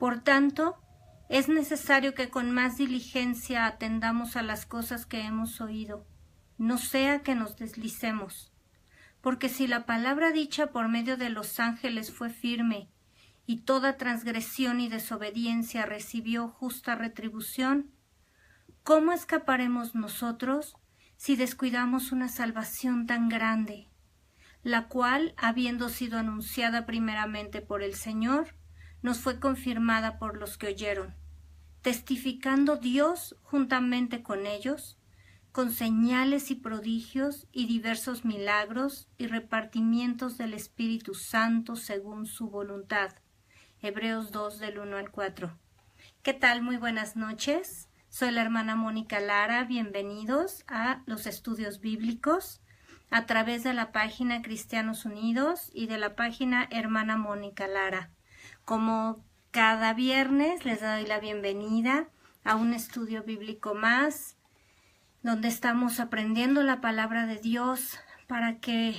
Por tanto, es necesario que con más diligencia atendamos a las cosas que hemos oído, no sea que nos deslicemos. Porque si la palabra dicha por medio de los ángeles fue firme, y toda transgresión y desobediencia recibió justa retribución, ¿cómo escaparemos nosotros si descuidamos una salvación tan grande, la cual, habiendo sido anunciada primeramente por el Señor, nos fue confirmada por los que oyeron, testificando Dios juntamente con ellos, con señales y prodigios y diversos milagros y repartimientos del Espíritu Santo según su voluntad? Hebreos 2 del 1 al 4. ¿Qué tal? Muy buenas noches. Soy la hermana Mónica Lara. Bienvenidos a los estudios bíblicos a través de la página Cristianos Unidos y de la página Hermana Mónica Lara. Como cada viernes les doy la bienvenida a un estudio bíblico más, donde estamos aprendiendo la palabra de Dios para que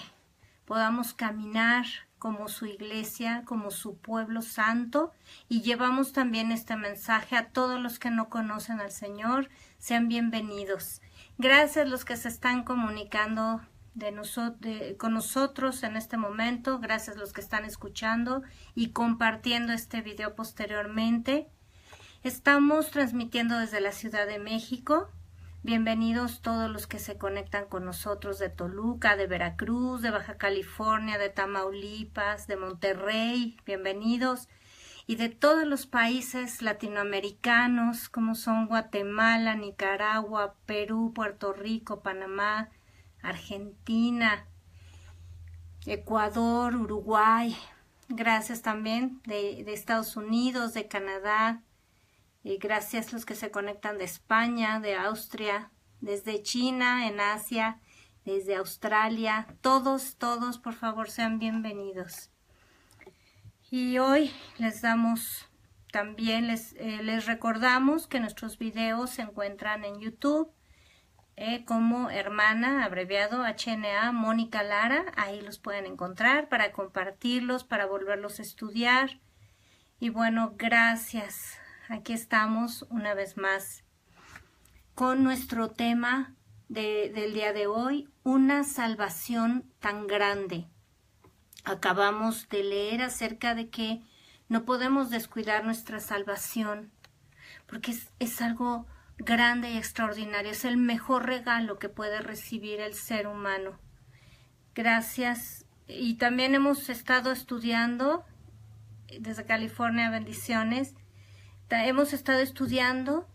podamos caminar como su iglesia, como su pueblo santo, y llevamos también este mensaje a todos los que no conocen al Señor. Sean bienvenidos. Gracias a los que se están comunicando con nosotros en este momento. Gracias a los que están escuchando y compartiendo este video posteriormente. Estamos transmitiendo desde la Ciudad de México. Bienvenidos todos los que se conectan con nosotros de Toluca, de Veracruz, de Baja California, de Tamaulipas, de Monterrey. Bienvenidos. Y de todos los países latinoamericanos, como son Guatemala, Nicaragua, Perú, Puerto Rico, Panamá, Argentina, Ecuador, Uruguay. Gracias también de Estados Unidos, de Canadá. Y gracias a los que se conectan de España, de Austria, desde China, en Asia, desde Australia. Todos, por favor, sean bienvenidos. Y hoy les recordamos que nuestros videos se encuentran en YouTube como hermana, abreviado HNA, Mónica Lara. Ahí los pueden encontrar para compartirlos, para volverlos a estudiar. Y bueno, gracias. Aquí estamos una vez más con nuestro tema del día de hoy, una salvación tan grande. Acabamos de leer acerca de que no podemos descuidar nuestra salvación, porque es algo grande y extraordinario, es el mejor regalo que puede recibir el ser humano. Gracias. Y también hemos estado estudiando, desde California, bendiciones, hemos estado estudiando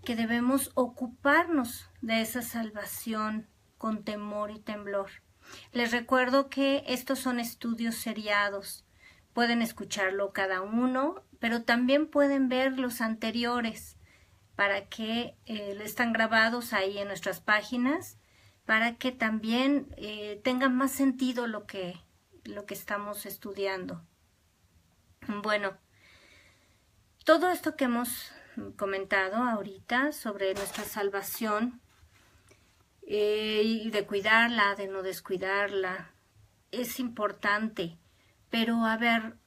que debemos ocuparnos de esa salvación con temor y temblor. Les recuerdo que estos son estudios seriados. Pueden escucharlo cada uno, pero también pueden ver los anteriores para que están grabados ahí en nuestras páginas, para que también tenga más sentido lo que estamos estudiando. Bueno, todo esto que hemos comentado ahorita sobre nuestra salvación y de cuidarla, de no descuidarla, es importante. Pero a ver,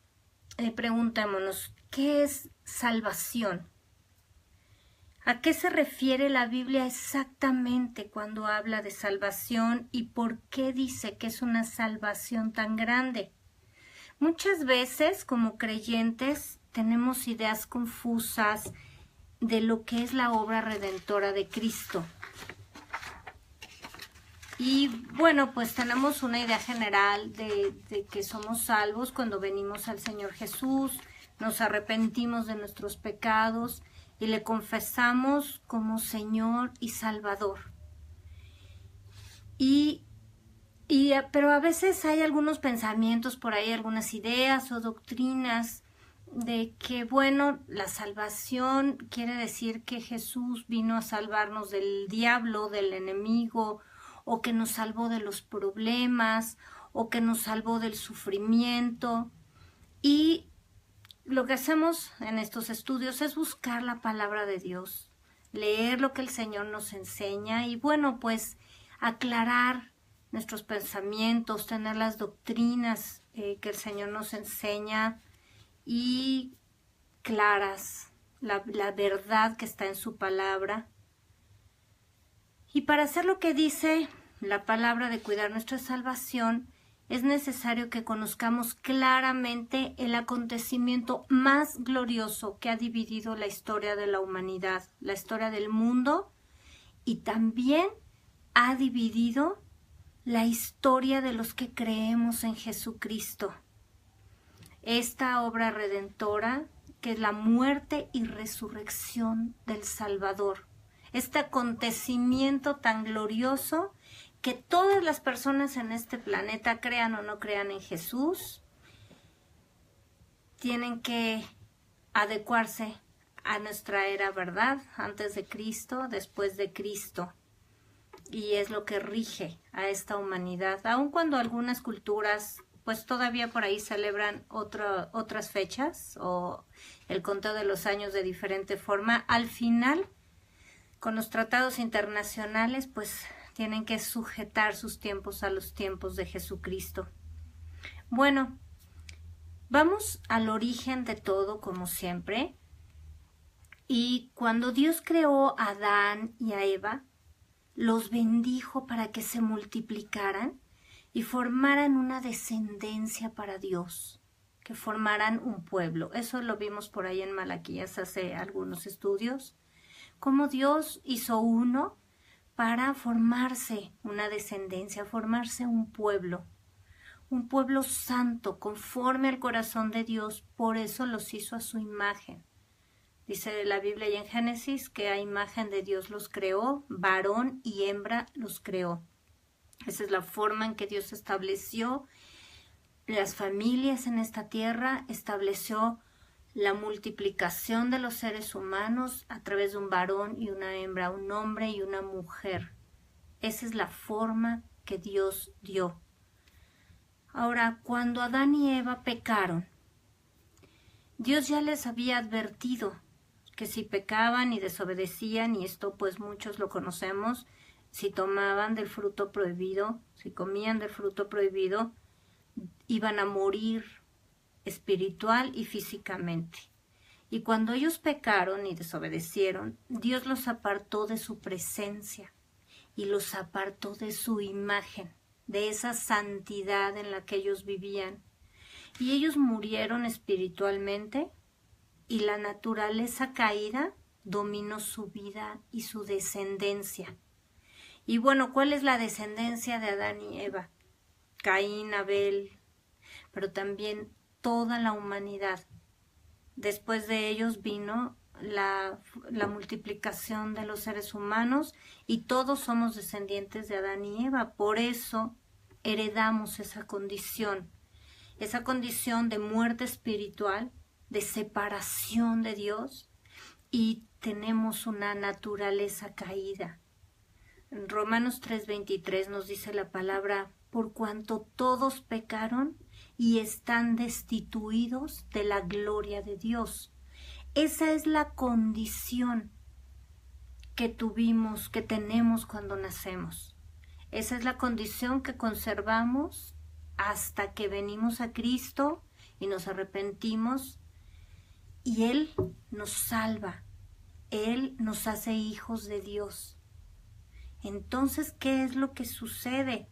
preguntémonos, ¿qué es salvación? ¿A qué se refiere la Biblia exactamente cuando habla de salvación y por qué dice que es una salvación tan grande? Muchas veces, como creyentes, tenemos ideas confusas de lo que es la obra redentora de Cristo. Y bueno, pues tenemos una idea general de que somos salvos cuando venimos al Señor Jesús, nos arrepentimos de nuestros pecados y le confesamos como Señor y Salvador. Pero a veces hay algunos pensamientos por ahí, algunas ideas o doctrinas de que, bueno, la salvación quiere decir que Jesús vino a salvarnos del diablo, del enemigo, o que nos salvó de los problemas, o que nos salvó del sufrimiento. Y lo que hacemos en estos estudios es buscar la palabra de Dios, leer lo que el Señor nos enseña y, bueno, pues aclarar nuestros pensamientos, tener las doctrinas que el Señor nos enseña y claras, la verdad que está en su palabra. Y para hacer lo que dice la palabra de cuidar nuestra salvación, es necesario que conozcamos claramente el acontecimiento más glorioso que ha dividido la historia de la humanidad, la historia del mundo, y también ha dividido la historia de los que creemos en Jesucristo. Esta obra redentora, que es la muerte y resurrección del Salvador. Este acontecimiento tan glorioso que todas las personas en este planeta, crean o no crean en Jesús, tienen que adecuarse a nuestra era, ¿verdad? Antes de Cristo, después de Cristo. Y es lo que rige a esta humanidad. Aun cuando algunas culturas pues todavía por ahí celebran otras fechas o el conteo de los años de diferente forma, al final con los tratados internacionales pues tienen que sujetar sus tiempos a los tiempos de Jesucristo. Bueno, vamos al origen de todo como siempre. Y cuando Dios creó a Adán y a Eva, los bendijo para que se multiplicaran y formaran una descendencia para Dios, que formaran un pueblo. Eso lo vimos por ahí en Malaquías hace algunos estudios. Cómo Dios hizo uno para formarse una descendencia, formarse un pueblo santo, conforme al corazón de Dios, por eso los hizo a su imagen. Dice la Biblia y en Génesis que a imagen de Dios los creó, varón y hembra los creó. Esa es la forma en que Dios estableció las familias en esta tierra, estableció la multiplicación de los seres humanos a través de un varón y una hembra, un hombre y una mujer. Esa es la forma que Dios dio. Ahora, cuando Adán y Eva pecaron, Dios ya les había advertido que si pecaban y desobedecían, y esto pues muchos lo conocemos, si tomaban del fruto prohibido, si comían del fruto prohibido, iban a morir espiritual y físicamente. Y cuando ellos pecaron y desobedecieron, Dios los apartó de su presencia y los apartó de su imagen, de esa santidad en la que ellos vivían. Y ellos murieron espiritualmente y la naturaleza caída dominó su vida y su descendencia. Y bueno, ¿cuál es la descendencia de Adán y Eva? Caín, Abel, pero también toda la humanidad. Después de ellos vino la multiplicación de los seres humanos y todos somos descendientes de Adán y Eva. Por eso heredamos esa condición de muerte espiritual, de separación de Dios, y tenemos una naturaleza caída. En Romanos 3:23 nos dice la palabra: por cuanto todos pecaron y están destituidos de la gloria de Dios. Esa es la condición que tenemos cuando nacemos. Esa es la condición que conservamos hasta que venimos a Cristo y nos arrepentimos y Él nos salva. Él nos hace hijos de Dios. Entonces, ¿qué es lo que sucede?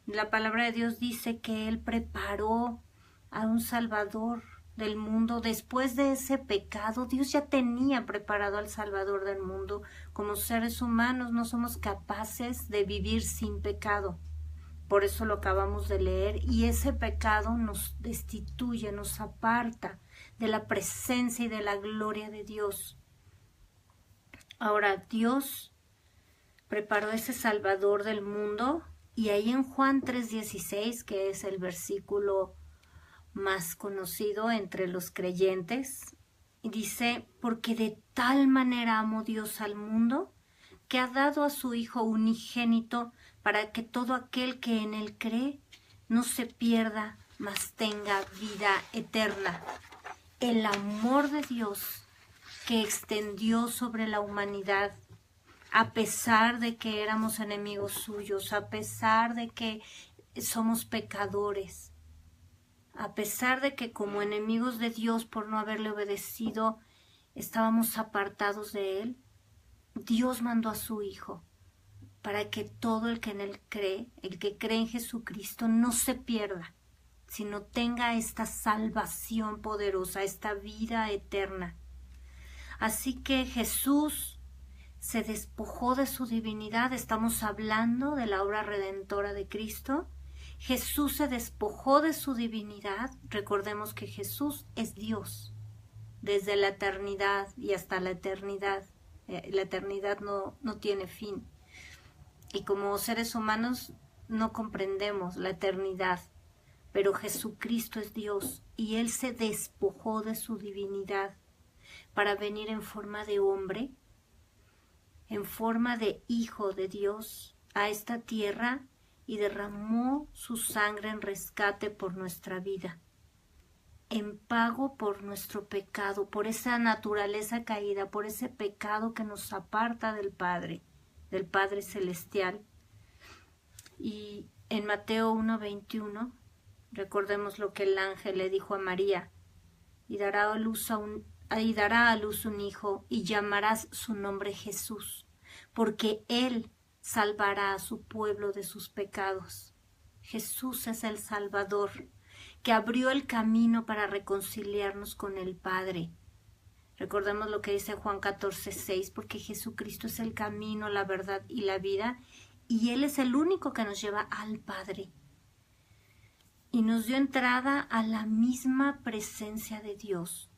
La palabra de Dios dice que Él preparó a un Salvador del mundo. Después de ese pecado, Dios ya tenía preparado al Salvador del mundo. Como seres humanos no somos capaces de vivir sin pecado. Por eso lo acabamos de leer. Y ese pecado nos destituye, nos aparta de la presencia y de la gloria de Dios. Ahora, Dios preparó ese Salvador del mundo. Y ahí en Juan 3:16, que es el versículo más conocido entre los creyentes, dice: porque de tal manera amó Dios al mundo, que ha dado a su Hijo unigénito, para que todo aquel que en Él cree no se pierda, mas tenga vida eterna. El amor de Dios que extendió sobre la humanidad, a pesar de que éramos enemigos suyos, a pesar de que somos pecadores, a pesar de que como enemigos de Dios por no haberle obedecido, estábamos apartados de Él, Dios mandó a su Hijo para que todo el que en Él cree, el que cree en Jesucristo, no se pierda, sino tenga esta salvación poderosa, esta vida eterna. Así que Jesús se despojó de su divinidad, estamos hablando de la obra redentora de Cristo. Jesús se despojó de su divinidad, recordemos que Jesús es Dios, desde la eternidad y hasta la eternidad no tiene fin, y como seres humanos no comprendemos la eternidad, pero Jesucristo es Dios, y Él se despojó de su divinidad para venir en forma de hombre, en forma de Hijo de Dios, a esta tierra, y derramó su sangre en rescate por nuestra vida, en pago por nuestro pecado, por esa naturaleza caída, por ese pecado que nos aparta del Padre Celestial. Y en Mateo 1:21, recordemos lo que el ángel le dijo a María: y dará a luz un hijo, y llamarás su nombre Jesús, porque Él salvará a su pueblo de sus pecados. Jesús es el Salvador, que abrió el camino para reconciliarnos con el Padre. Recordemos lo que dice Juan 14:6, porque Jesucristo es el camino, la verdad y la vida, y Él es el único que nos lleva al Padre. Y nos dio entrada a la misma presencia de Dios.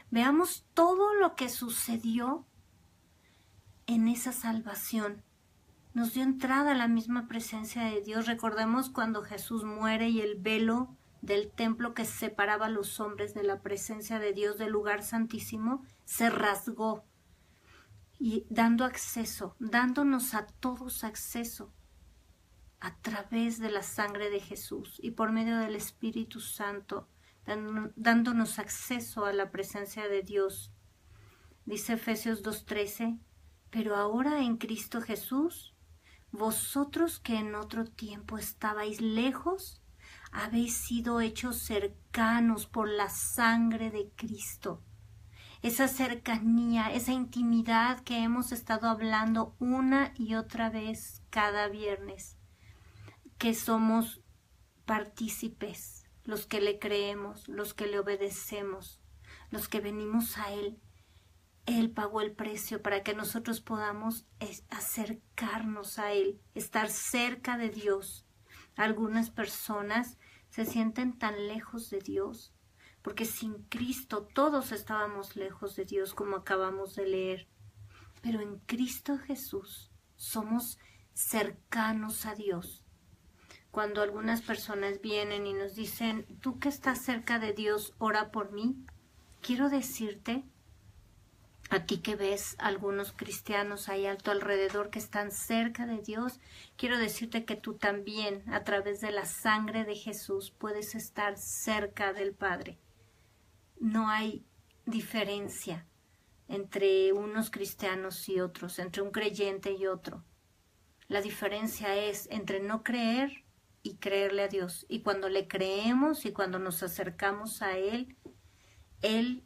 Veamos todo lo que sucedió en esa salvación. Nos dio entrada a la misma presencia de Dios. Recordemos cuando Jesús muere y el velo del templo que separaba a los hombres de la presencia de Dios, del lugar santísimo, se rasgó, y dándonos a todos acceso a través de la sangre de Jesús y por medio del Espíritu Santo, dándonos acceso a la presencia de Dios. Dice Efesios 2:13, pero ahora en Cristo Jesús, vosotros que en otro tiempo estabais lejos, habéis sido hechos cercanos por la sangre de Cristo. Esa cercanía, esa intimidad que hemos estado hablando una y otra vez cada viernes, que somos partícipes, los que le creemos, los que le obedecemos, los que venimos a Él. Él pagó el precio para que nosotros podamos acercarnos a Él, estar cerca de Dios. Algunas personas se sienten tan lejos de Dios, porque sin Cristo todos estábamos lejos de Dios, como acabamos de leer. Pero en Cristo Jesús somos cercanos a Dios. Cuando algunas personas vienen y nos dicen, tú que estás cerca de Dios, ora por mí, quiero decirte, a ti que ves algunos cristianos ahí a tu alrededor que están cerca de Dios, quiero decirte que tú también, a través de la sangre de Jesús, puedes estar cerca del Padre. No hay diferencia entre unos cristianos y otros, entre un creyente y otro. La diferencia es entre no creer y creerle a Dios. Y cuando le creemos y cuando nos acercamos a Él, Él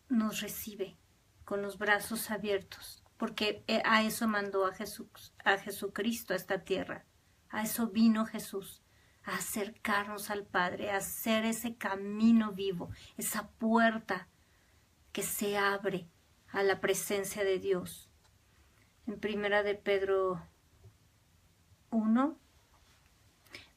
nos recibe con los brazos abiertos, porque a eso mandó a Jesucristo a esta tierra. A eso vino Jesús, a acercarnos al Padre, a hacer ese camino vivo, esa puerta que se abre a la presencia de Dios. En Primera de Pedro 1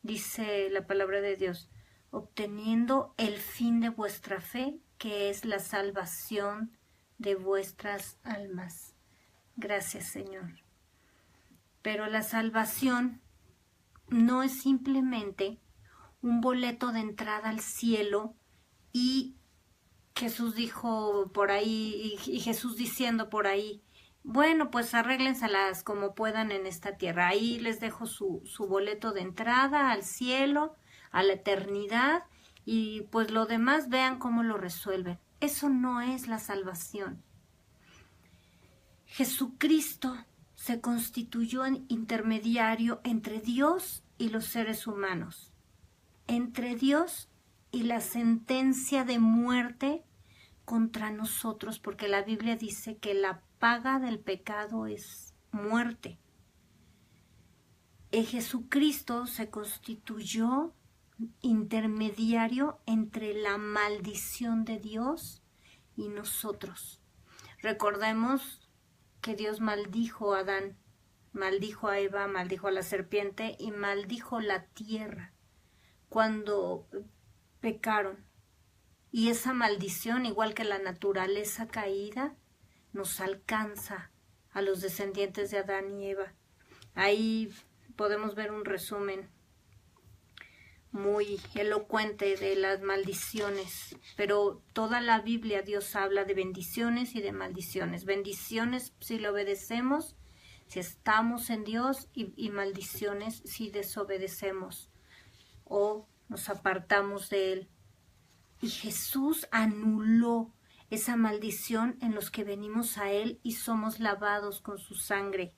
dice la palabra de Dios, obteniendo el fin de vuestra fe, que es la salvación de vuestras almas. Gracias, Señor. Pero la salvación no es simplemente un boleto de entrada al cielo y Jesús dijo por ahí, y Jesús diciendo por ahí, bueno, pues arréglenselas como puedan en esta tierra. Ahí les dejo su boleto de entrada al cielo, a la eternidad, y pues lo demás vean cómo lo resuelven. Eso no es la salvación. Jesucristo se constituyó en intermediario entre Dios y los seres humanos, entre Dios y la sentencia de muerte contra nosotros, porque la Biblia dice que la paga del pecado es muerte. Jesucristo se constituyó intermediario entre la maldición de Dios y nosotros. Recordemos que Dios maldijo a Adán, maldijo a Eva, maldijo a la serpiente y maldijo la tierra cuando pecaron. Y esa maldición, igual que la naturaleza caída, nos alcanza a los descendientes de Adán y Eva. Ahí podemos ver un resumen muy elocuente de las maldiciones, pero toda la Biblia Dios habla de bendiciones y de maldiciones. Bendiciones si le obedecemos, si estamos en Dios, y maldiciones si desobedecemos o nos apartamos de Él. Y Jesús anuló esa maldición en los que venimos a Él y somos lavados con su sangre.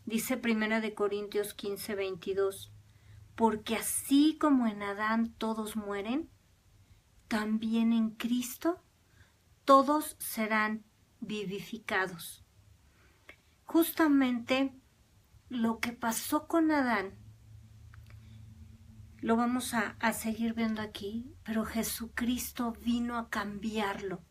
Dice 1 Corintios 15:22, porque así como en Adán todos mueren, también en Cristo todos serán vivificados. Justamente lo que pasó con Adán lo vamos a seguir viendo aquí, pero Jesucristo vino a cambiarlo.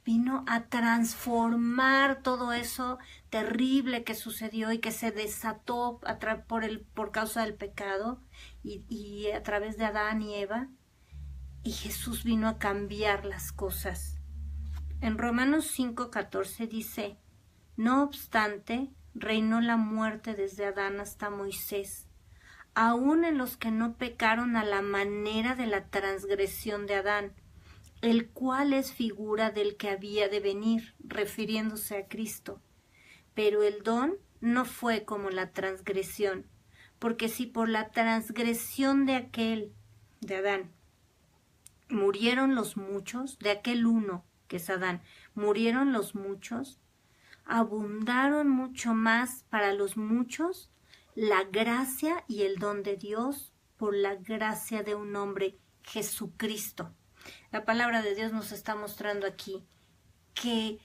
Vino a transformar todo eso terrible que sucedió y que se desató por causa del pecado y a través de Adán y Eva. Y Jesús vino a cambiar las cosas. En Romanos 5:14 dice, no obstante, reinó la muerte desde Adán hasta Moisés, aun en los que no pecaron a la manera de la transgresión de Adán, el cual es figura del que había de venir, refiriéndose a Cristo. Pero el don no fue como la transgresión, porque si por la transgresión de Adán, murieron los muchos, de aquel uno, que es Adán, murieron los muchos, abundaron mucho más para los muchos la gracia y el don de Dios por la gracia de un hombre, Jesucristo. La palabra de Dios nos está mostrando aquí que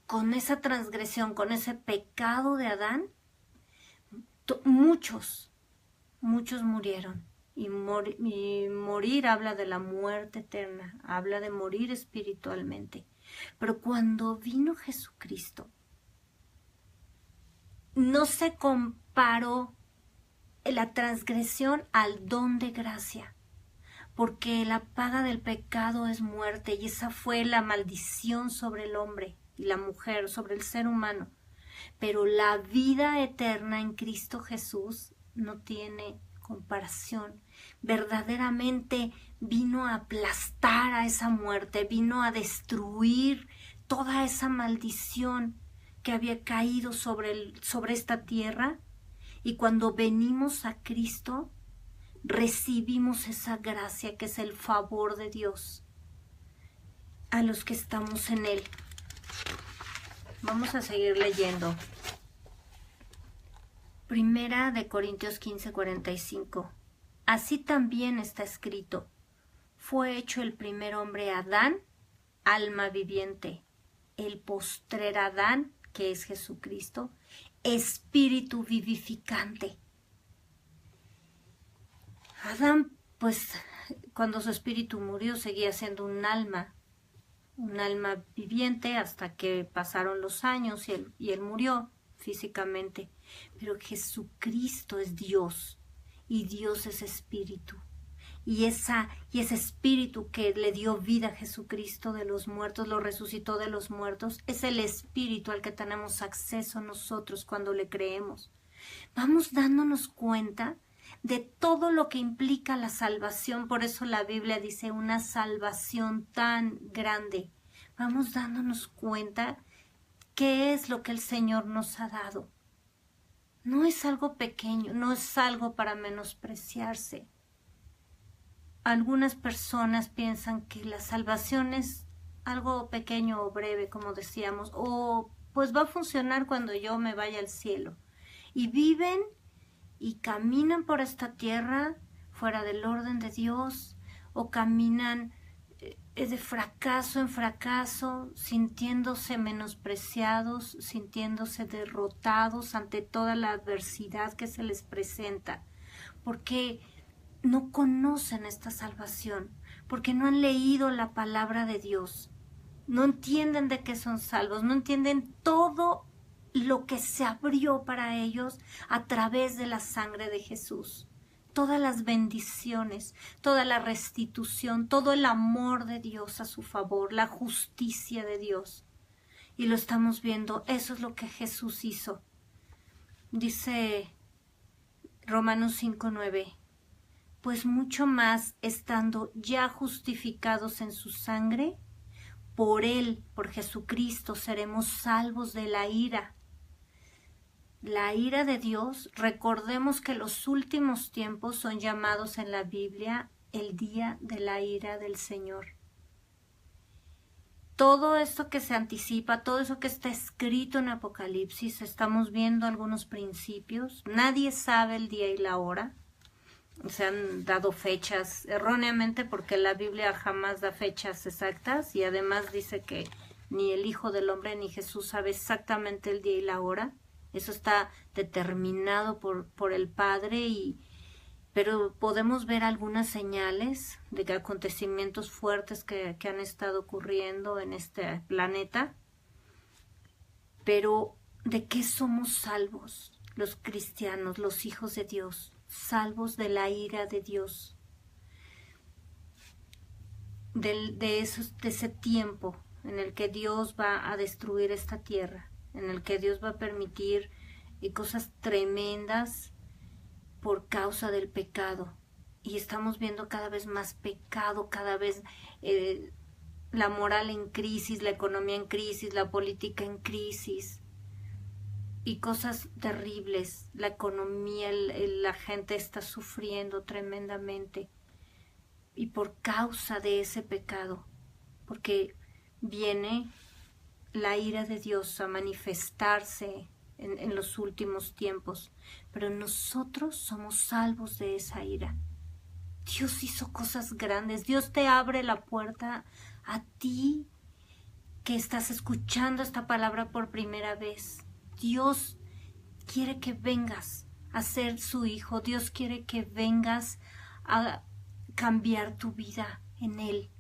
con esa transgresión, con ese pecado de Adán, muchos murieron. Y morir habla de la muerte eterna, habla de morir espiritualmente. Pero cuando vino Jesucristo, no se comparó la transgresión al don de gracia, porque la paga del pecado es muerte, y esa fue la maldición sobre el hombre y la mujer, sobre el ser humano. Pero la vida eterna en Cristo Jesús no tiene comparación. Verdaderamente vino a aplastar a esa muerte, vino a destruir toda esa maldición que había caído sobre esta tierra, y cuando venimos a Cristo recibimos esa gracia que es el favor de Dios a los que estamos en Él. Vamos a seguir leyendo. 1 Corintios 15:45. Así también está escrito, fue hecho el primer hombre Adán, alma viviente, el postrer Adán, que es Jesucristo, espíritu vivificante. Adán, pues, cuando su espíritu murió, seguía siendo un alma viviente hasta que pasaron los años y él murió físicamente. Pero Jesucristo es Dios, y Dios es espíritu. Y ese espíritu que le dio vida a Jesucristo de los muertos, lo resucitó de los muertos, es el espíritu al que tenemos acceso nosotros cuando le creemos. Vamos dándonos cuenta de todo lo que implica la salvación. Por eso la Biblia dice una salvación tan grande. Vamos dándonos cuenta qué es lo que el Señor nos ha dado. No es algo pequeño, no es algo para menospreciarse. Algunas personas piensan que la salvación es algo pequeño o breve, como decíamos, o pues va a funcionar cuando yo me vaya al cielo. Y viven y caminan por esta tierra fuera del orden de Dios, o caminan de fracaso en fracaso, sintiéndose menospreciados, sintiéndose derrotados ante toda la adversidad que se les presenta, porque no conocen esta salvación, porque no han leído la palabra de Dios, no entienden de qué son salvos, no entienden todo lo que se abrió para ellos a través de la sangre de Jesús. Todas las bendiciones, toda la restitución, todo el amor de Dios a su favor, la justicia de Dios. Y lo estamos viendo, eso es lo que Jesús hizo. Dice Romanos 5:9, pues mucho más estando ya justificados en su sangre, por Él, por Jesucristo, seremos salvos de la ira. La ira de Dios, recordemos que los últimos tiempos son llamados en la Biblia el día de la ira del Señor. Todo esto que se anticipa, todo eso que está escrito en Apocalipsis, estamos viendo algunos principios. Nadie sabe el día y la hora. Se han dado fechas erróneamente porque la Biblia jamás da fechas exactas y además dice que ni el Hijo del Hombre ni Jesús sabe exactamente el día y la hora. Eso está determinado por el Padre, pero podemos ver algunas señales de que acontecimientos fuertes que han estado ocurriendo en este planeta. Pero ¿de qué somos salvos los cristianos, los hijos de Dios? Salvos de la ira de Dios, de ese tiempo en el que Dios va a destruir esta tierra, en el que Dios va a permitir cosas tremendas por causa del pecado. Y estamos viendo cada vez más pecado, cada vez la moral en crisis, la economía en crisis, la política en crisis. Y cosas terribles, la economía, la gente está sufriendo tremendamente. Y por causa de ese pecado, porque viene la ira de Dios a manifestarse en los últimos tiempos. Pero nosotros somos salvos de esa ira. Dios hizo cosas grandes. Dios te abre la puerta a ti que estás escuchando esta palabra por primera vez. Dios quiere que vengas a ser su hijo. Dios quiere que vengas a cambiar tu vida en Él.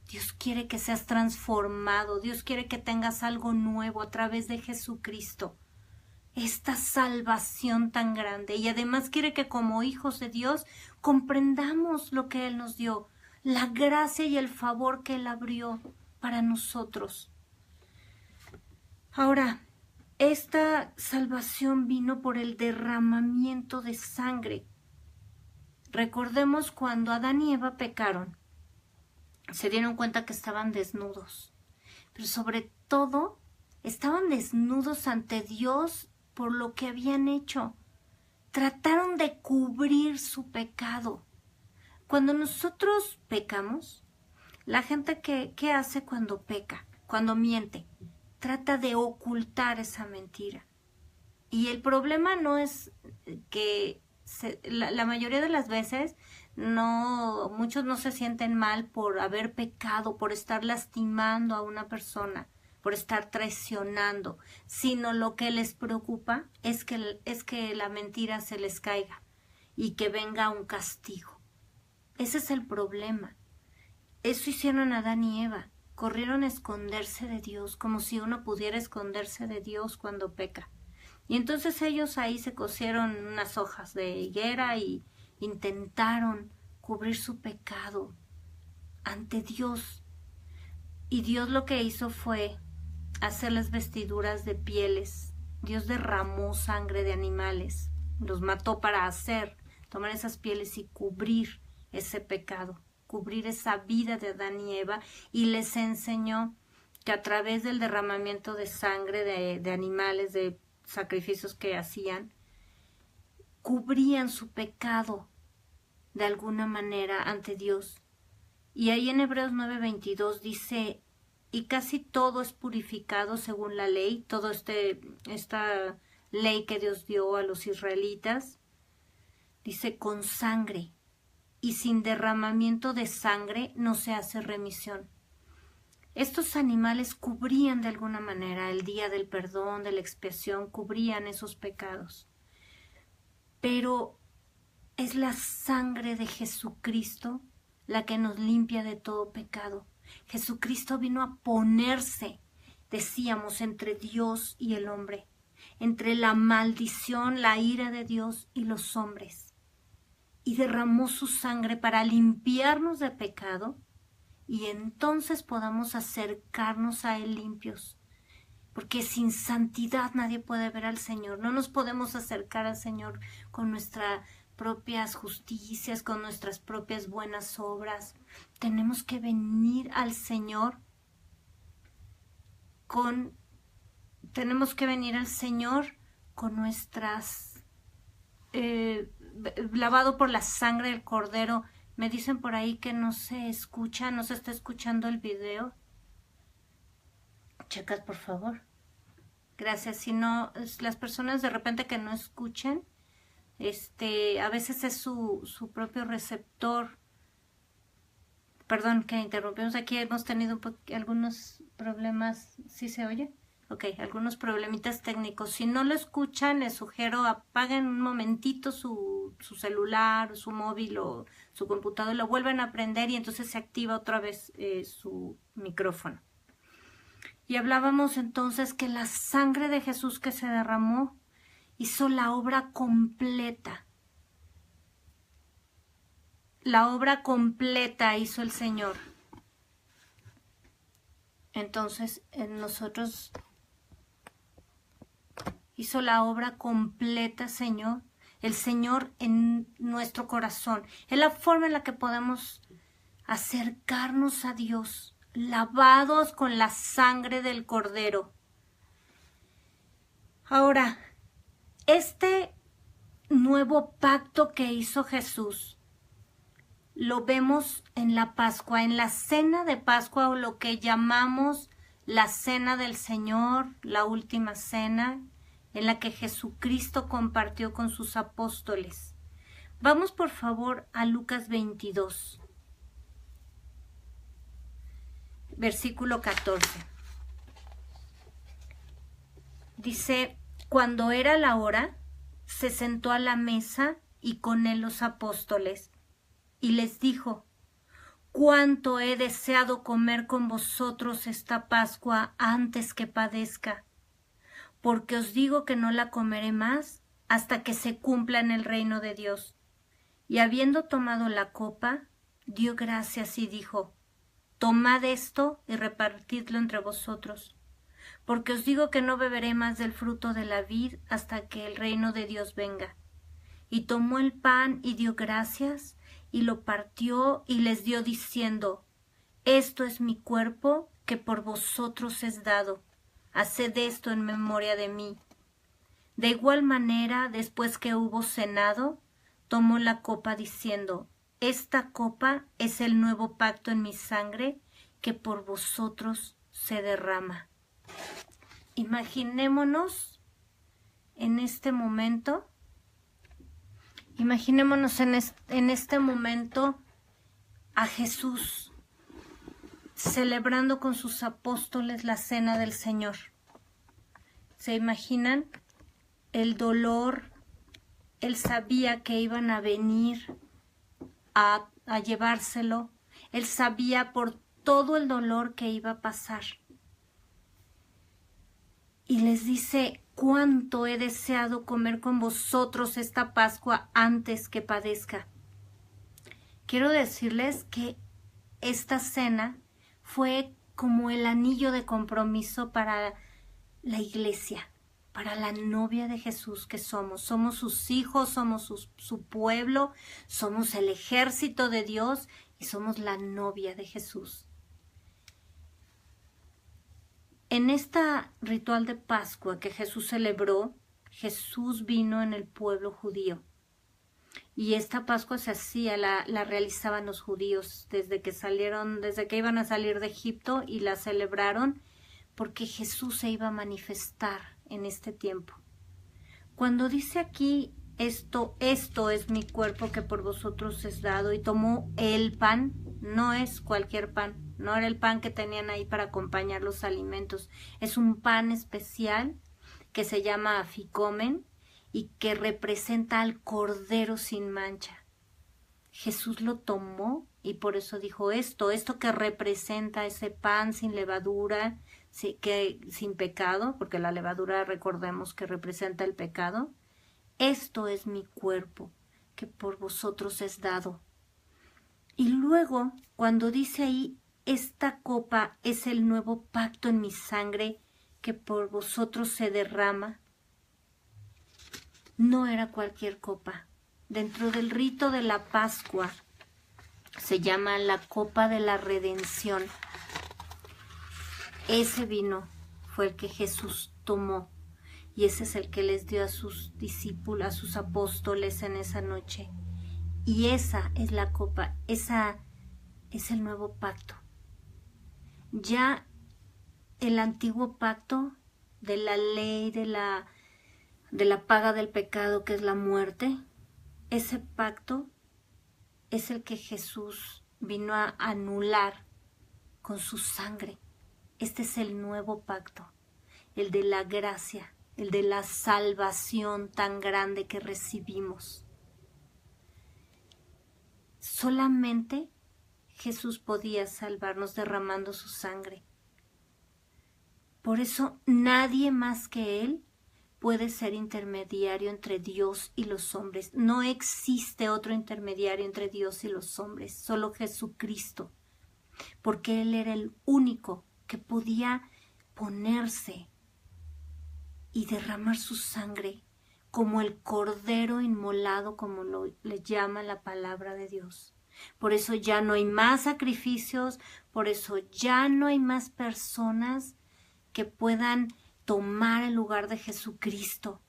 Dios quiere que seas transformado. Dios quiere que tengas algo nuevo a través de Jesucristo. Esta salvación tan grande. Y además quiere que como hijos de Dios comprendamos lo que Él nos dio. La gracia y el favor que Él abrió para nosotros. Ahora, esta salvación vino por el derramamiento de sangre. Recordemos cuando Adán y Eva pecaron, se dieron cuenta que estaban desnudos, pero sobre todo estaban desnudos ante Dios por lo que habían hecho. Trataron de cubrir su pecado. Cuando nosotros pecamos, la gente ¿qué hace cuando peca? Cuando miente. Trata de ocultar esa mentira. Y el problema no es que la mayoría de las veces muchos no se sienten mal por haber pecado, por estar lastimando a una persona, por estar traicionando, sino lo que les preocupa es que la mentira se les caiga y que venga un castigo. Ese es el problema. Eso hicieron Adán y Eva. Corrieron a esconderse de Dios, como si uno pudiera esconderse de Dios cuando peca. Y entonces ellos ahí se cosieron unas hojas de higuera y intentaron cubrir su pecado ante Dios. Y Dios lo que hizo fue hacerles vestiduras de pieles. Dios derramó sangre de animales, los mató para tomar esas pieles y cubrir ese pecado, cubrir esa vida de Adán y Eva, y les enseñó que a través del derramamiento de sangre de animales, de sacrificios que hacían, cubrían su pecado de alguna manera ante Dios. Y ahí en Hebreos 9:22 dice, y casi todo es purificado según la ley, todo esta ley que Dios dio a los israelitas, dice con sangre. y sin derramamiento de sangre no se hace remisión. Estos animales cubrían de alguna manera el día del perdón, de la expiación, cubrían esos pecados. Pero es la sangre de Jesucristo la que nos limpia de todo pecado. Jesucristo vino a ponerse, decíamos, entre Dios y el hombre, entre la maldición, la ira de Dios y los hombres, y derramó su sangre para limpiarnos de pecado, y entonces podamos acercarnos a Él limpios, porque sin santidad nadie puede ver al Señor. No nos podemos acercar al Señor con nuestras propias justicias, con nuestras propias buenas obras. Tenemos que venir al Señor con nuestras lavado por la sangre del Cordero. Me dicen por ahí que no se escucha, no se está escuchando el video. Checas, por favor. Gracias. Si no, las personas de repente que no escuchen, a veces es su propio receptor. Perdón que interrumpimos aquí, hemos tenido algunos problemas. ¿Sí se oye? Ok, algunos problemitas técnicos. Si no lo escuchan, les sugiero apaguen un momentito su celular, o su móvil o su computador, lo vuelven a prender y entonces se activa otra vez su micrófono. Y hablábamos entonces que la sangre de Jesús que se derramó hizo la obra completa. La obra completa hizo el Señor. Entonces, en nosotros hizo la obra completa, Señor. El Señor en nuestro corazón. Es la forma en la que podemos acercarnos a Dios, lavados con la sangre del Cordero. Ahora, este nuevo pacto que hizo Jesús, lo vemos en la Pascua, en la cena de Pascua, o lo que llamamos la cena del Señor, la última cena, en la que Jesucristo compartió con sus apóstoles. Vamos por favor a Lucas 22, versículo 14. Dice: cuando era la hora, se sentó a la mesa y con él los apóstoles, y les dijo: cuánto he deseado comer con vosotros esta Pascua antes que padezca, porque os digo que no la comeré más hasta que se cumpla en el reino de Dios. Y habiendo tomado la copa, dio gracias y dijo: tomad esto y repartidlo entre vosotros, porque os digo que no beberé más del fruto de la vid hasta que el reino de Dios venga. Y tomó el pan y dio gracias, y lo partió y les dio diciendo: esto es mi cuerpo que por vosotros es dado. Haced esto en memoria de mí. De igual manera, después que hubo cenado, tomó la copa diciendo: esta copa es el nuevo pacto en mi sangre que por vosotros se derrama. Imaginémonos en este momento, a Jesús celebrando con sus apóstoles la cena del Señor. ¿Se imaginan el dolor? Él sabía que iban a venir a llevárselo. Él sabía por todo el dolor que iba a pasar. Y les dice: cuánto he deseado comer con vosotros esta Pascua antes que padezca. Quiero decirles que esta cena fue como el anillo de compromiso para la iglesia, para la novia de Jesús que somos. Somos sus hijos, somos su pueblo, somos el ejército de Dios y somos la novia de Jesús. En este ritual de Pascua que Jesús celebró, Jesús vino en el pueblo judío. Y esta Pascua se hacía, la realizaban los judíos desde que iban a salir de Egipto, y la celebraron porque Jesús se iba a manifestar en este tiempo. Cuando dice aquí esto es mi cuerpo que por vosotros es dado. Y tomó el pan, no es cualquier pan, no era el pan que tenían ahí para acompañar los alimentos, es un pan especial que se llama aficomen y que representa al Cordero sin mancha. Jesús lo tomó y por eso dijo esto que representa ese pan sin levadura, sin pecado, porque la levadura recordemos que representa el pecado. Esto es mi cuerpo, que por vosotros es dado. Y luego, cuando dice ahí, esta copa es el nuevo pacto en mi sangre, que por vosotros se derrama, no era cualquier copa. Dentro del rito de la Pascua se llama la copa de la redención. Ese vino fue el que Jesús tomó y ese es el que les dio a sus discípulos, a sus apóstoles en esa noche. Y esa es la copa, esa es el nuevo pacto. Ya el antiguo pacto de la ley, de la paga del pecado, que es la muerte, ese pacto es el que Jesús vino a anular con su sangre. Este es el nuevo pacto, el de la gracia, el de la salvación tan grande que recibimos. Solamente Jesús podía salvarnos derramando su sangre. Por eso nadie más que Él puede ser intermediario entre Dios y los hombres. No existe otro intermediario entre Dios y los hombres, solo Jesucristo, porque Él era el único que podía ponerse y derramar su sangre como el cordero inmolado, como le llama la palabra de Dios. Por eso ya no hay más sacrificios, por eso ya no hay más personas que puedan tomar el lugar de Jesucristo.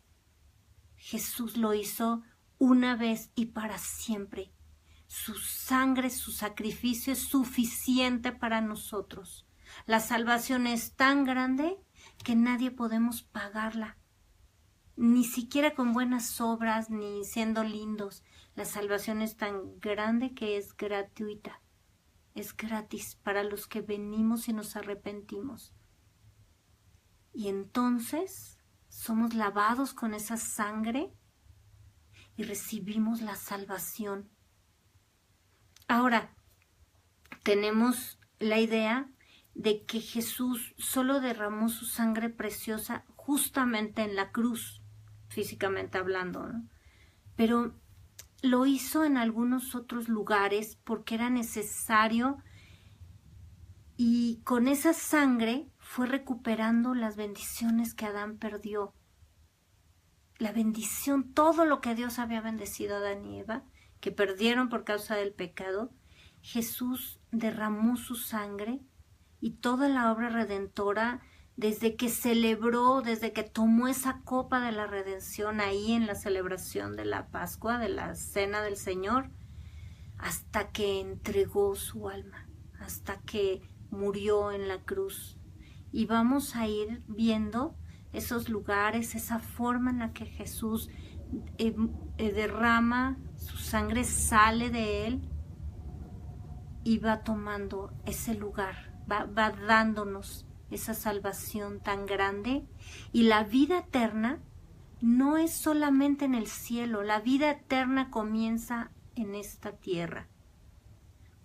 Jesús lo hizo una vez y para siempre. Su sangre, su sacrificio es suficiente para nosotros. La salvación es tan grande que nadie podemos pagarla, ni siquiera con buenas obras, ni siendo lindos. La salvación es tan grande que es gratuita, es gratis para los que venimos y nos arrepentimos. Y entonces somos lavados con esa sangre y recibimos la salvación. Ahora, tenemos la idea de que Jesús solo derramó su sangre preciosa justamente en la cruz, físicamente hablando, ¿no? Pero lo hizo en algunos otros lugares porque era necesario, y con esa sangre fue recuperando las bendiciones que Adán perdió. La bendición, todo lo que Dios había bendecido a Adán y Eva, que perdieron por causa del pecado, Jesús derramó su sangre y toda la obra redentora, desde que celebró, desde que tomó esa copa de la redención ahí en la celebración de la Pascua, de la Cena del Señor, hasta que entregó su alma, hasta que murió en la cruz. Y vamos a ir viendo esos lugares, esa forma en la que Jesús derrama, su sangre sale de Él y va tomando ese lugar, va dándonos esa salvación tan grande. Y la vida eterna no es solamente en el cielo, la vida eterna comienza en esta tierra,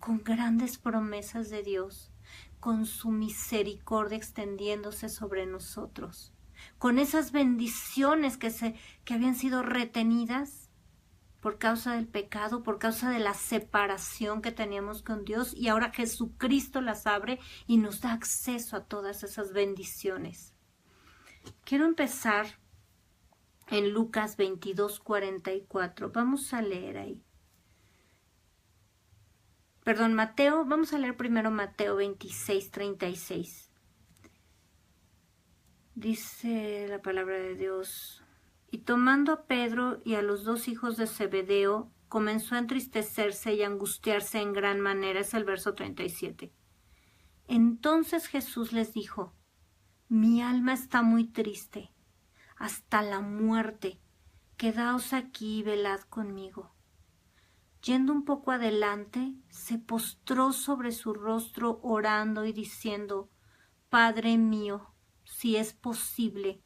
con grandes promesas de Dios, con su misericordia extendiéndose sobre nosotros, con esas bendiciones que habían sido retenidas por causa del pecado, por causa de la separación que teníamos con Dios, y ahora Jesucristo las abre y nos da acceso a todas esas bendiciones. Quiero empezar en Lucas 22:44. Vamos a leer ahí. Perdón, Mateo, vamos a leer primero Mateo 26:36. Dice la palabra de Dios: y tomando a Pedro y a los dos hijos de Zebedeo, comenzó a entristecerse y a angustiarse en gran manera. Es el verso 37. Entonces Jesús les dijo: mi alma está muy triste, hasta la muerte. quedaos aquí y velad conmigo. Yendo un poco adelante, se postró sobre su rostro orando y diciendo, Padre mío, si es posible,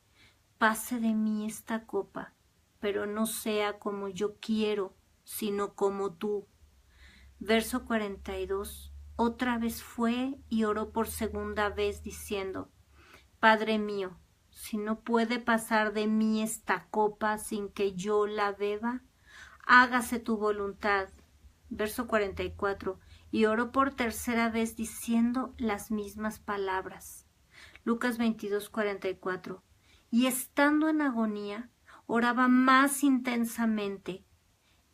pase de mí esta copa, pero no sea como yo quiero, sino como tú. Verso 42. Otra vez fue y oró por segunda vez diciendo, Padre mío, si no puede pasar de mí esta copa sin que yo la beba, hágase tu voluntad. Verso 44. Y oró por tercera vez diciendo las mismas palabras. Lucas 22, 44. Y estando en agonía, oraba más intensamente,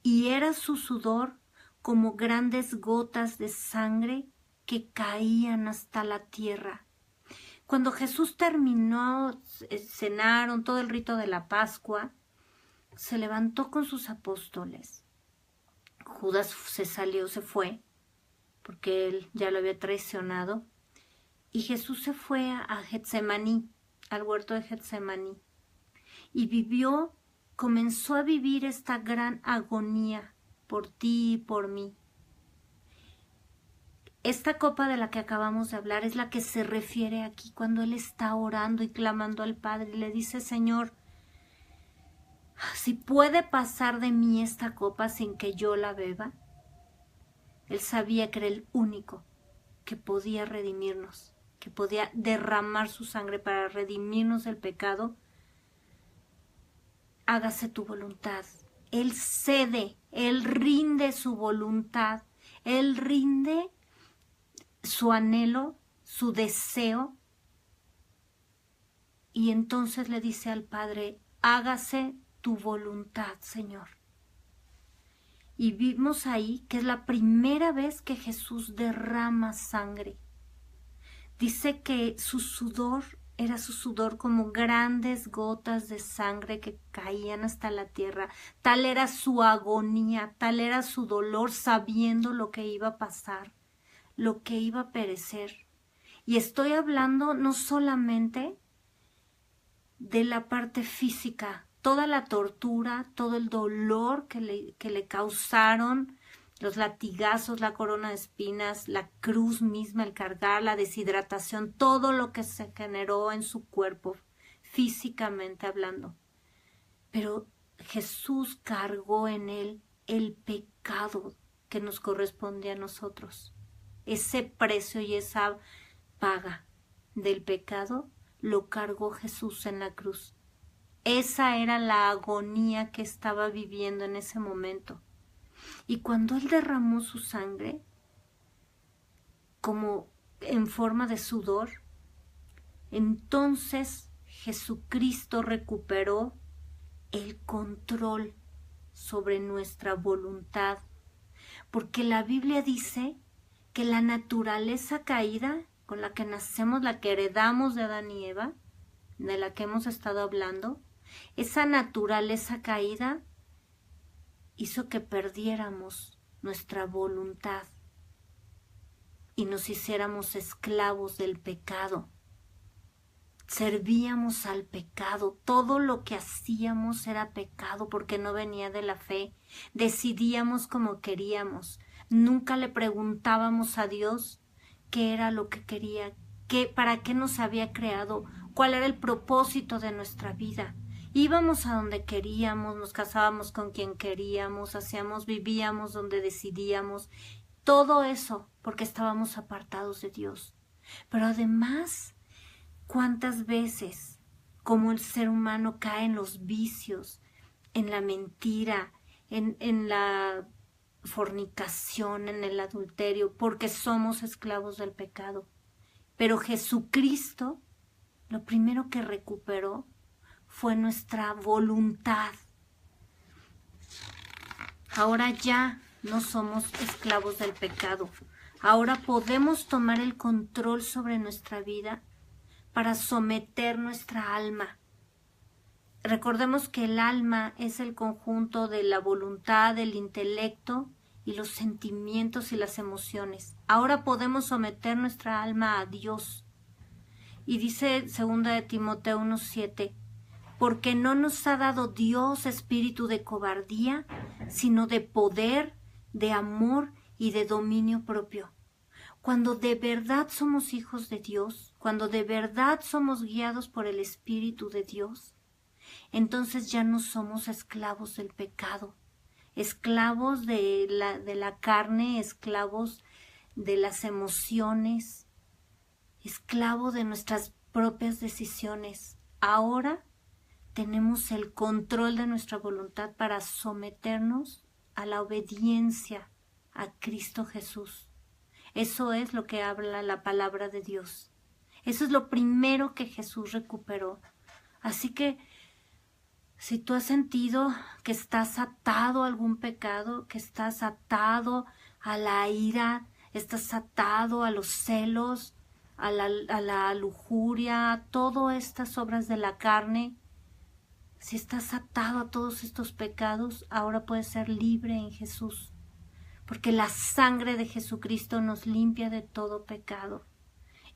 y era su sudor como grandes gotas de sangre que caían hasta la tierra. Cuando Jesús terminó, cenaron todo el rito de la Pascua, se levantó con sus apóstoles. Judas se fue, porque él ya lo había traicionado, y Jesús se fue a Getsemaní, al huerto de Getsemaní, y comenzó a vivir esta gran agonía por ti y por mí. Esta copa de la que acabamos de hablar es la que se refiere aquí cuando él está orando y clamando al Padre y le dice, Señor, si puede pasar de mí esta copa sin que yo la beba. Él sabía que era el único que podía redimirnos, que podía derramar su sangre para redimirnos del pecado. Hágase tu voluntad. Él cede, él rinde su voluntad, él rinde su anhelo, su deseo, y entonces le dice al Padre, hágase tu voluntad, Señor. Y vimos ahí que es la primera vez que Jesús derrama sangre. Dice que su sudor era su sudor como grandes gotas de sangre que caían hasta la tierra. Tal era su agonía, tal era su dolor, sabiendo lo que iba a pasar, lo que iba a perecer. Y estoy hablando no solamente de la parte física, toda la tortura, todo el dolor que le causaron, los latigazos, la corona de espinas, la cruz misma, el cargar, la deshidratación, todo lo que se generó en su cuerpo, físicamente hablando. Pero Jesús cargó en él el pecado que nos corresponde a nosotros. Ese precio y esa paga del pecado lo cargó Jesús en la cruz. Esa era la agonía que estaba viviendo en ese momento. Y cuando él derramó su sangre, como en forma de sudor, entonces Jesucristo recuperó el control sobre nuestra voluntad. Porque la Biblia dice que la naturaleza caída con la que nacemos, la que heredamos de Adán y Eva, de la que hemos estado hablando, esa naturaleza caída hizo que perdiéramos nuestra voluntad y nos hiciéramos esclavos del pecado. Servíamos al pecado, todo lo que hacíamos era pecado porque no venía de la fe. Decidíamos como queríamos, nunca le preguntábamos a Dios qué era lo que quería, para qué nos había creado, cuál era el propósito de nuestra vida. Íbamos a donde queríamos, nos casábamos con quien queríamos, vivíamos donde decidíamos, todo eso porque estábamos apartados de Dios. Pero además, ¿cuántas veces como el ser humano cae en los vicios, en la mentira, en la fornicación, en el adulterio, porque somos esclavos del pecado? Pero Jesucristo, lo primero que recuperó fue nuestra voluntad. Ahora ya no somos esclavos del pecado. Ahora podemos tomar el control sobre nuestra vida para someter nuestra alma. Recordemos que el alma es el conjunto de la voluntad, el intelecto y los sentimientos y las emociones. Ahora podemos someter nuestra alma a Dios. Y dice 2 de Timoteo 1:7, porque no nos ha dado Dios espíritu de cobardía, sino de poder, de amor y de dominio propio. Cuando de verdad somos hijos de Dios, cuando de verdad somos guiados por el Espíritu de Dios, entonces ya no somos esclavos del pecado, esclavos de la carne, esclavos de las emociones, esclavos de nuestras propias decisiones. Ahora tenemos el control de nuestra voluntad para someternos a la obediencia a Cristo Jesús. Eso es lo que habla la palabra de Dios. Eso es lo primero que Jesús recuperó. Así que si tú has sentido que estás atado a algún pecado, que estás atado a la ira, estás atado a los celos, a la lujuria, a todas estas obras de la carne, si estás atado a todos estos pecados, ahora puedes ser libre en Jesús, porque la sangre de Jesucristo nos limpia de todo pecado.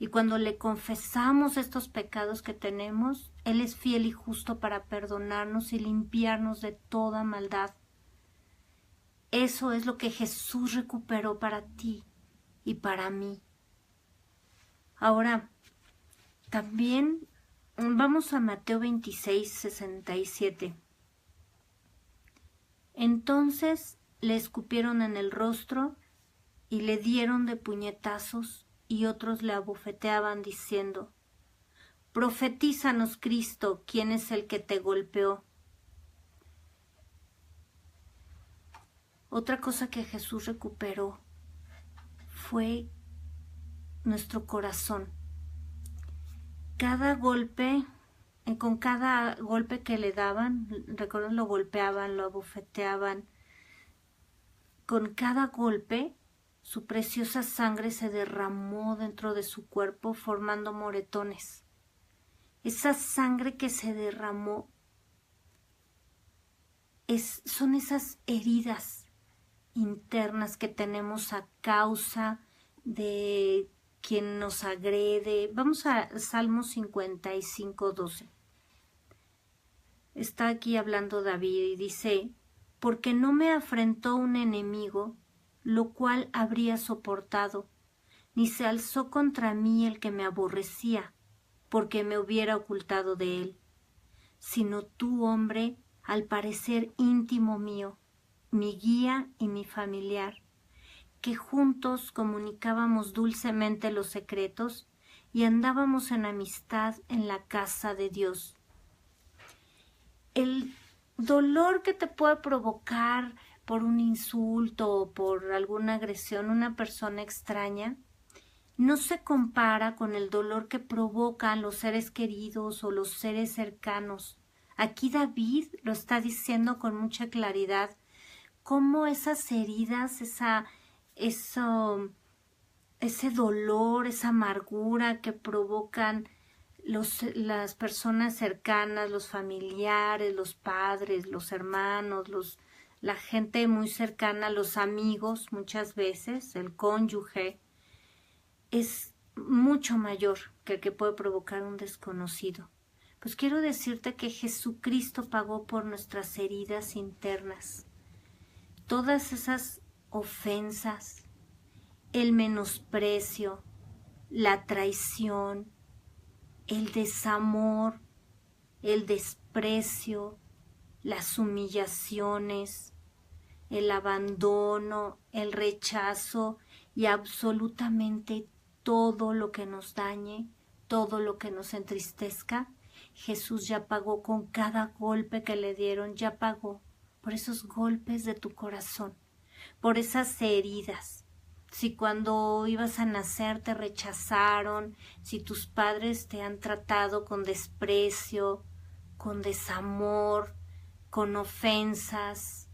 Y cuando le confesamos estos pecados que tenemos, Él es fiel y justo para perdonarnos y limpiarnos de toda maldad. Eso es lo que Jesús recuperó para ti y para mí. Ahora, también vamos a Mateo 26, 67. Entonces le escupieron en el rostro y le dieron de puñetazos, y otros le abofeteaban diciendo: Profetízanos, Cristo, ¿quién es el que te golpeó? Otra cosa que Jesús recuperó fue nuestro corazón. Cada golpe, con cada golpe que le daban, recuerden, lo golpeaban, lo abofeteaban. Con cada golpe, su preciosa sangre se derramó dentro de su cuerpo, formando moretones. Esa sangre que se derramó son esas heridas internas que tenemos a causa de quien nos agrede. Vamos a Salmo 55, 12. Está aquí hablando David y dice: porque no me afrentó un enemigo, lo cual habría soportado, ni se alzó contra mí el que me aborrecía, porque me hubiera ocultado de él, sino tú, hombre, al parecer íntimo mío, mi guía y mi familiar, que juntos comunicábamos dulcemente los secretos y andábamos en amistad en la casa de Dios. El dolor que te puede provocar por un insulto o por alguna agresión una persona extraña no se compara con el dolor que provocan los seres queridos o los seres cercanos. Aquí David lo está diciendo con mucha claridad, cómo esas heridas, ese dolor, esa amargura que provocan las personas cercanas, los familiares, los padres, los hermanos, la gente muy cercana, los amigos, muchas veces, el cónyuge, es mucho mayor que el que puede provocar un desconocido. Pues quiero decirte que Jesucristo pagó por nuestras heridas internas. Todas esas ofensas, el menosprecio, la traición, el desamor, el desprecio, las humillaciones, el abandono, el rechazo y absolutamente todo lo que nos dañe, todo lo que nos entristezca, Jesús ya pagó con cada golpe que le dieron, ya pagó por esos golpes de tu corazón, por esas heridas. Si cuando ibas a nacer te rechazaron, si tus padres te han tratado con desprecio, con desamor, con ofensas.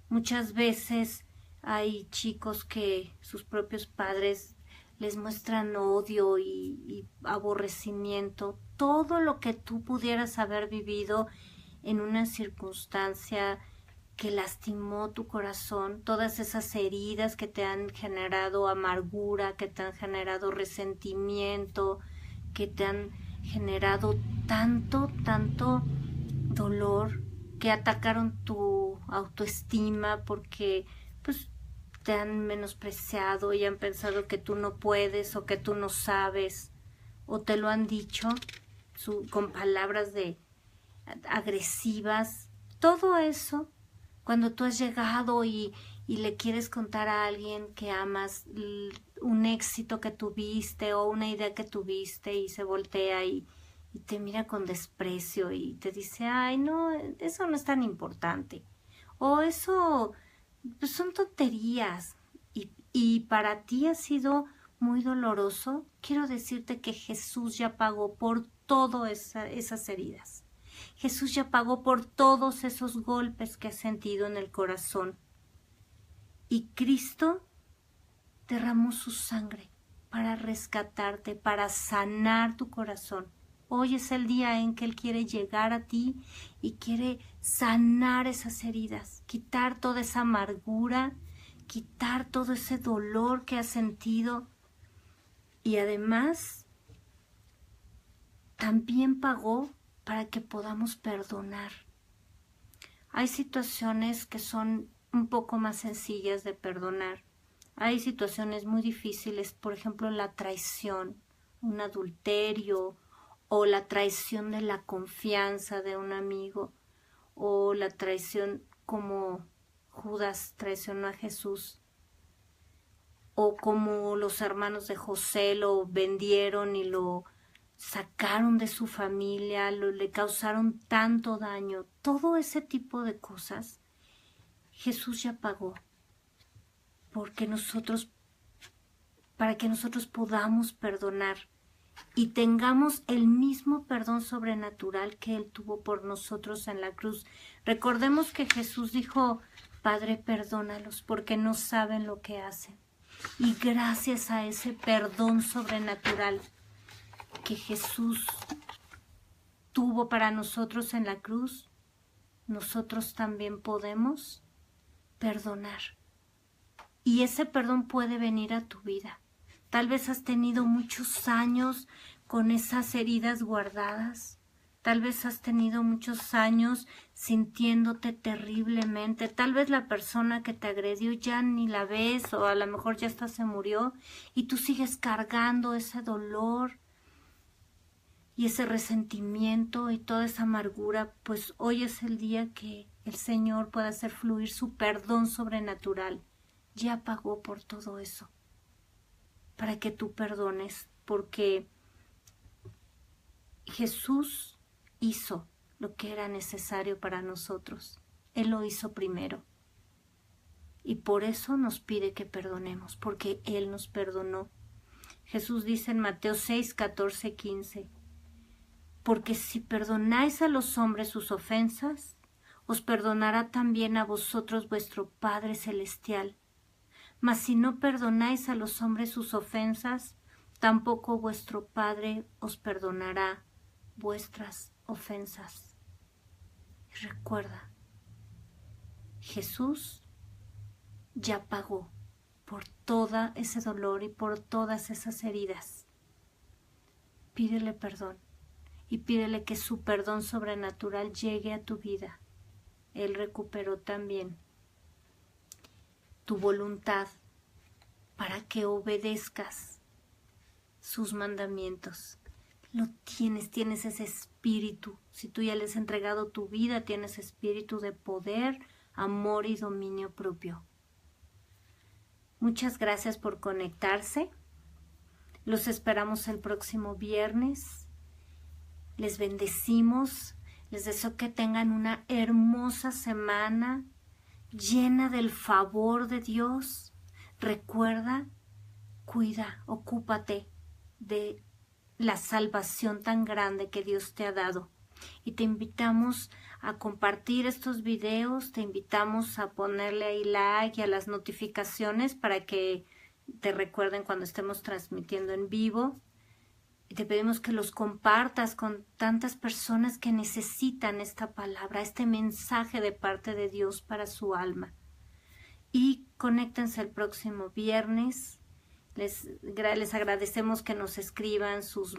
Muchas veces hay chicos que sus propios padres les muestran odio y aborrecimiento. Todo lo que tú pudieras haber vivido en una circunstancia que lastimó tu corazón, todas esas heridas que te han generado amargura, que te han generado resentimiento, que te han generado tanto dolor, que atacaron tu autoestima porque pues te han menospreciado y han pensado que tú no puedes o que tú no sabes, o te lo han dicho con palabras agresivas. Todo eso, cuando tú has llegado y le quieres contar a alguien que amas un éxito que tuviste o una idea que tuviste, y se voltea y te mira con desprecio y te dice, ay, no, eso no es tan importante, o eso pues son tonterías, y para ti ha sido muy doloroso, quiero decirte que Jesús ya pagó por todas esas heridas. Jesús ya pagó por todos esos golpes que has sentido en el corazón. Y Cristo derramó su sangre para rescatarte, para sanar tu corazón. Hoy es el día en que Él quiere llegar a ti y quiere sanar esas heridas, quitar toda esa amargura, quitar todo ese dolor que has sentido. Y además, también pagó para que podamos perdonar. Hay situaciones que son un poco más sencillas de perdonar. Hay situaciones muy difíciles, por ejemplo, la traición, un adulterio, o la traición de la confianza de un amigo, o la traición como Judas traicionó a Jesús, o como los hermanos de José lo vendieron y lo sacaron de su familia, le causaron tanto daño. Todo ese tipo de cosas Jesús ya pagó para que nosotros podamos perdonar y tengamos el mismo perdón sobrenatural que Él tuvo por nosotros en la cruz. Recordemos que Jesús dijo, Padre, perdónalos porque no saben lo que hacen. Y gracias a ese perdón sobrenatural que Jesús tuvo para nosotros en la cruz, nosotros también podemos perdonar. Y ese perdón puede venir a tu vida. Tal vez has tenido muchos años con esas heridas guardadas. Tal vez has tenido muchos años sintiéndote terriblemente. Tal vez la persona que te agredió ya ni la ves, o a lo mejor ya hasta se murió, y tú sigues cargando ese dolor y ese resentimiento y toda esa amargura. Pues hoy es el día que el Señor pueda hacer fluir su perdón sobrenatural. Ya pagó por todo eso, para que tú perdones, porque Jesús hizo lo que era necesario para nosotros. Él lo hizo primero. Y por eso nos pide que perdonemos, porque Él nos perdonó. Jesús dice en Mateo 6, 14, 15, porque si perdonáis a los hombres sus ofensas, os perdonará también a vosotros vuestro Padre Celestial. Mas si no perdonáis a los hombres sus ofensas, tampoco vuestro Padre os perdonará vuestras ofensas. Y recuerda, Jesús ya pagó por todo ese dolor y por todas esas heridas. Pídele perdón y pídele que su perdón sobrenatural llegue a tu vida. Él recuperó también tu voluntad para que obedezcas sus mandamientos. Lo tienes ese espíritu. Si tú ya le has entregado tu vida, tienes espíritu de poder, amor y dominio propio. Muchas gracias por conectarse. Los esperamos el próximo viernes. Les bendecimos. Les deseo que tengan una hermosa semana llena del favor de Dios. Recuerda, cuida, ocúpate de la salvación tan grande que Dios te ha dado. Y te invitamos a compartir estos videos, te invitamos a ponerle ahí like y a las notificaciones para que te recuerden cuando estemos transmitiendo en vivo. Y te pedimos que los compartas con tantas personas que necesitan esta palabra, este mensaje de parte de Dios para su alma. Y conéctense el próximo viernes. Les agradecemos que nos escriban sus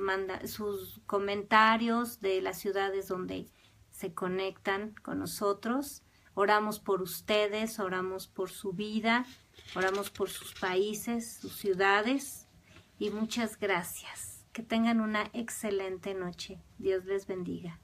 comentarios de las ciudades donde se conectan con nosotros. Oramos por ustedes, oramos por su vida, oramos por sus países, sus ciudades, y muchas gracias. Que tengan una excelente noche. Dios les bendiga.